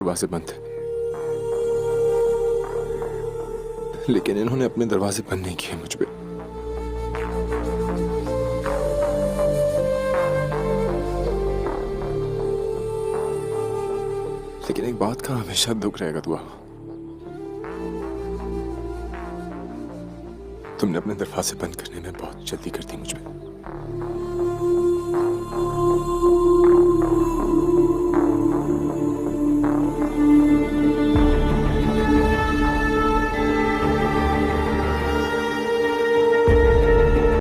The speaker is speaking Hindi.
दरवाजे बंद थे, लेकिन इन्होंने अपने दरवाजे बंद नहीं किए मुझ पे। लेकिन एक बात का हमेशा दुख रहेगा दुआ, तुमने अपने दरवाजे बंद करने में बहुत जल्दी कर दी मुझ पे।